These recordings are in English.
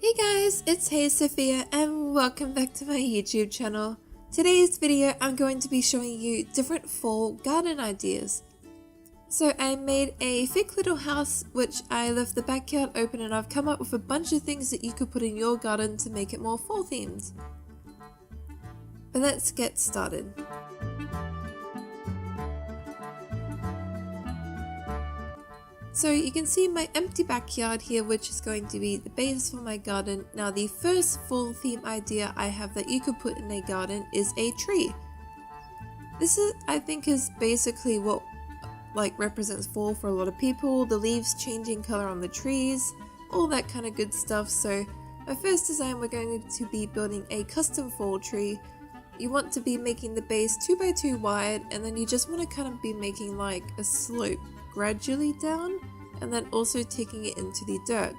Hey guys, it's Sophia and welcome back to my YouTube channel. Today's video I'm going to be showing you different fall garden ideas. So I made a fake little house which I left the backyard open, and I've come up with a bunch of things that you could put in your garden to make it more fall themed. But let's get started. So you can see my empty backyard here, which is going to be the base for my garden. Now the first fall theme idea I have that you could put in a garden is a tree. This is, I think, is basically what represents fall for a lot of people. The leaves changing color on the trees, all that kind of good stuff. So my first design, we're going to be building a custom fall tree. You want to be making the base 2x2 wide, and then you just want to kind of be making like a slope gradually down, and then also taking it into the dirt.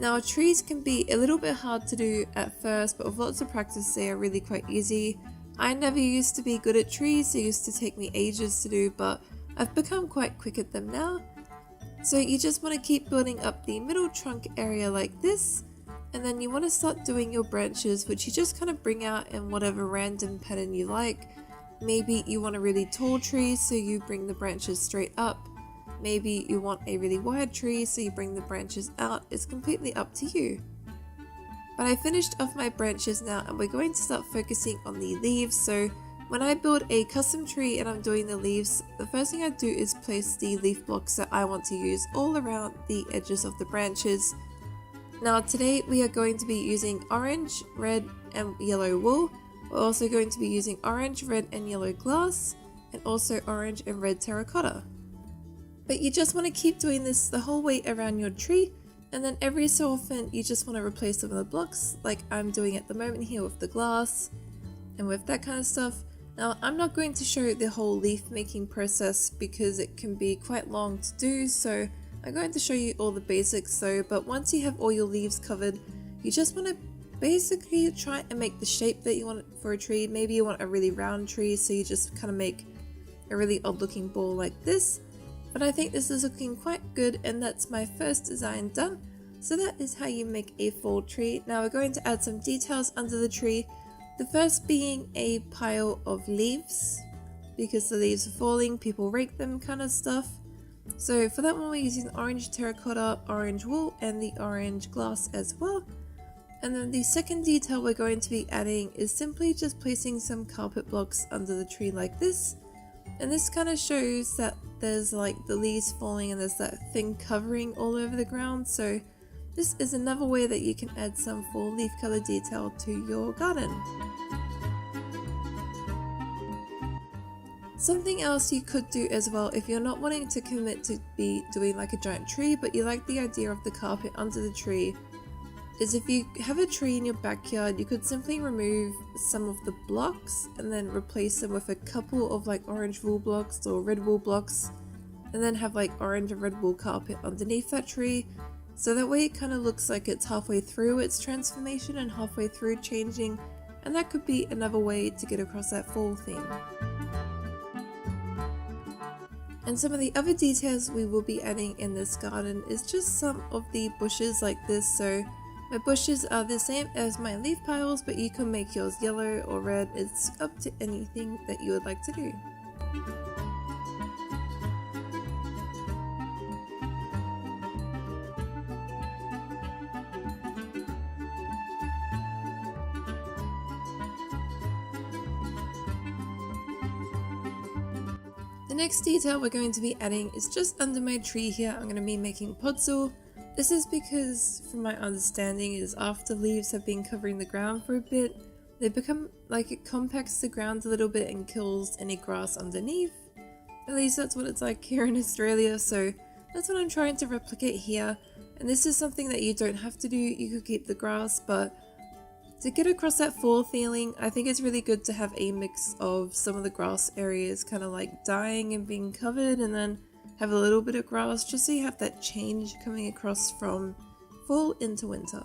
Now trees can be a little bit hard to do at first, but with lots of practice they are really quite easy. I never used to be good at trees, they used to take me ages to do, but I've become quite quick at them now. So you just want to keep building up the middle trunk area like this, and then you want to start doing your branches, which you just kind of bring out in whatever random pattern you like. Maybe you want a really tall tree, so you bring the branches straight up. Maybe you want a really wide tree, so you bring the branches out. It's completely up to you. But I finished off my branches now, and we're going to start focusing on the leaves. So when I build a custom tree and I'm doing the leaves, the first thing I do is place the leaf blocks that I want to use all around the edges of the branches. Now today we are going to be using orange, red and yellow wool. We're also going to be using orange, red and yellow glass, and also orange and red terracotta. But you just want to keep doing this the whole way around your tree, and then every so often you just want to replace some of the blocks, like I'm doing at the moment here with the glass and with that kind of stuff. Now I'm not going to show the whole leaf making process because it can be quite long to do, so I'm going to show you all the basics though. But once you have all your leaves covered, you just want to basically try and make the shape that you want for a tree. Maybe you want a really round tree, so you just kind of make a really odd looking ball like this. But I think this is looking quite good, and that's my first design done. So that is how you make a fall tree. Now we're going to add some details under the tree. The first being a pile of leaves, because the leaves are falling, people rake them kind of stuff. So for that one we're using orange terracotta, orange wool and the orange glass as well. And then the second detail we're going to be adding is simply just placing some carpet blocks under the tree like this. And this kind of shows that there's like the leaves falling and there's that thing covering all over the ground. So this is another way that you can add some fall leaf color detail to your garden. Something else you could do as well, if you're not wanting to commit to be doing like a giant tree, but you like the idea of the carpet under the tree, is if you have a tree in your backyard, you could simply remove some of the blocks and then replace them with a couple of like orange wool blocks or red wool blocks, and then have like orange and red wool carpet underneath that tree. So that way it kind of looks like it's halfway through its transformation and halfway through changing, and that could be another way to get across that fall theme. And some of the other details we will be adding in this garden is just some of the bushes like this. So my bushes are the same as my leaf piles, but you can make yours yellow or red. It's up to anything that you would like to do. The next detail we're going to be adding is just under my tree here. I'm going to be making podzol. This is because, from my understanding, is after leaves have been covering the ground for a bit, they become like it compacts the ground a little bit and kills any grass underneath. At least that's what it's like here in Australia, so that's what I'm trying to replicate here. And this is something that you don't have to do. You could keep the grass, but to get across that fall feeling, I think it's really good to have a mix of some of the grass areas kind of like dying and being covered, and then have a little bit of grass, just so you have that change coming across from fall into winter.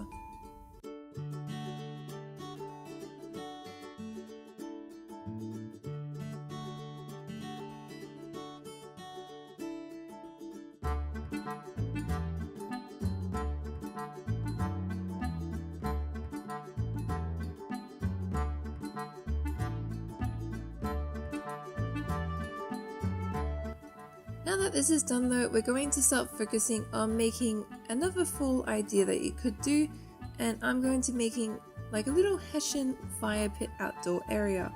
Now that this is done though, we're going to start focusing on making another fall idea that you could do, and I'm going to making like a little Hessian fire pit outdoor area.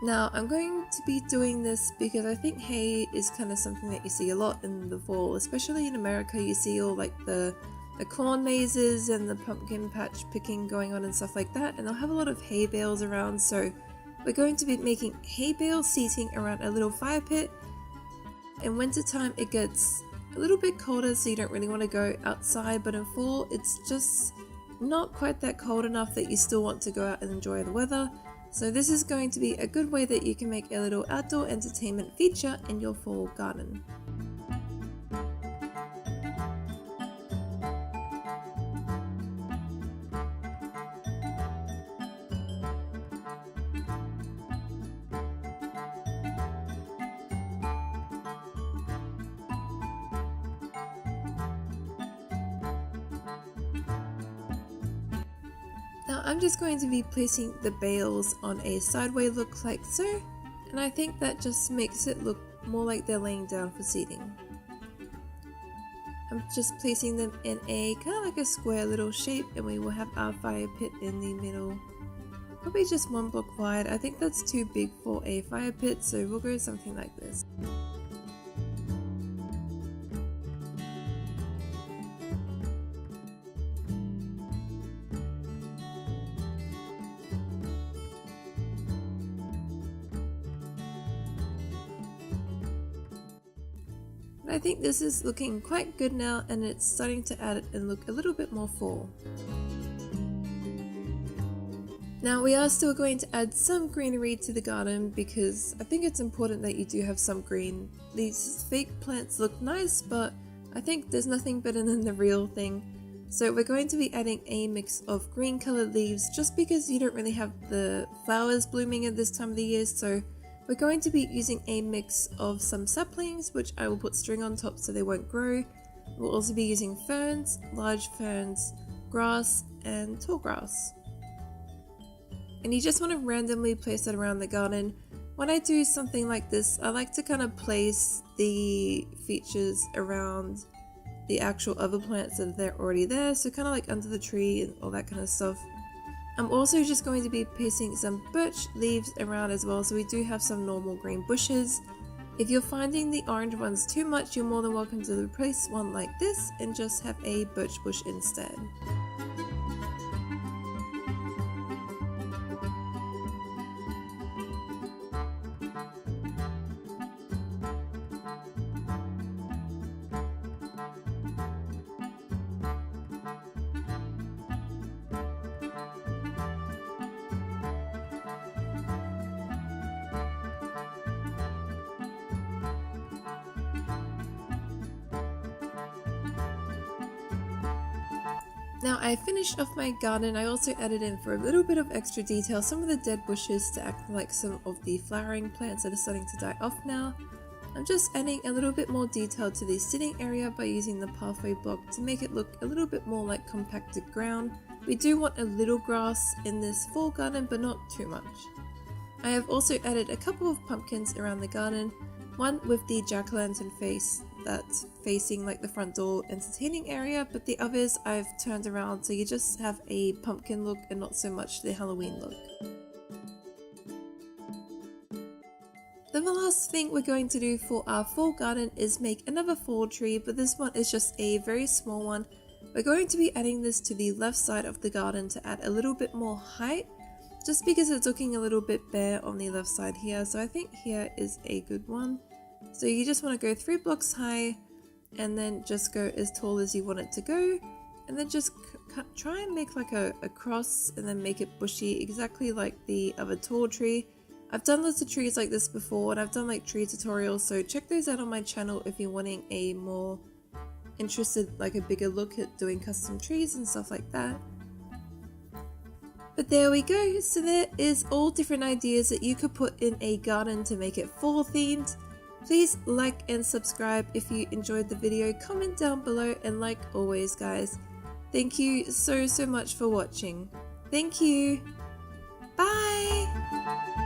Now I'm going to be doing this because I think hay is kind of something that you see a lot in the fall, especially in America. You see all like the corn mazes and the pumpkin patch picking going on and stuff like that, and they'll have a lot of hay bales around, so we're going to be making hay bale seating around a little fire pit. In winter time it gets a little bit colder, so you don't really want to go outside, but in fall it's just not quite that cold enough that you still want to go out and enjoy the weather. So this is going to be a good way that you can make a little outdoor entertainment feature in your fall garden. Now I'm just going to be placing the bales on a sideways look like so, and I think that just makes it look more like they're laying down for seating. I'm just placing them in a kind of like a square little shape, and we will have our fire pit in the middle. Probably just 1 block wide. I think that's too big for a fire pit, so we'll go something like this. I think this is looking quite good now, and it's starting to add it and look a little bit more fall. Now we are still going to add some greenery to the garden because I think it's important that you do have some green. These fake plants look nice, but I think there's nothing better than the real thing. So we're going to be adding a mix of green colored leaves just because you don't really have the flowers blooming at this time of the year, so we're going to be using a mix of some saplings, which I will put string on top so they won't grow. We'll also be using ferns, large ferns, grass, and tall grass. And you just want to randomly place it around the garden. When I do something like this, I like to kind of place the features around the actual other plants that are already there, so kind of like under the tree and all that kind of stuff. I'm also just going to be placing some birch leaves around as well, so we do have some normal green bushes. If you're finding the orange ones too much, you're more than welcome to replace one like this and just have a birch bush instead. Now I finished off my garden. I also added in for a little bit of extra detail some of the dead bushes to act like some of the flowering plants that are starting to die off now. I'm just adding a little bit more detail to the sitting area by using the pathway block to make it look a little bit more like compacted ground. We do want a little grass in this fall garden, but not too much. I have also added a couple of pumpkins around the garden, one with the jack-o'-lantern face that's facing like the front door entertaining area, but the others I've turned around so you just have a pumpkin look and not so much the Halloween look. Then the last thing we're going to do for our fall garden is make another fall tree, but this one is just a very small one. We're going to be adding this to the left side of the garden to add a little bit more height, just because it's looking a little bit bare on the left side here, so I think here is a good one. So you just want to go 3 blocks high and then just go as tall as you want it to go, and then just try and make like a cross and then make it bushy exactly like the other tall tree. I've done lots of trees like this before, and I've done like tree tutorials, so check those out on my channel if you're wanting a more interested, like a bigger look at doing custom trees and stuff like that. But there we go, so there is all different ideas that you could put in a garden to make it fall themed. Please like and subscribe if you enjoyed the video, comment down below, and like always guys, thank you so much for watching. Thank you. Bye!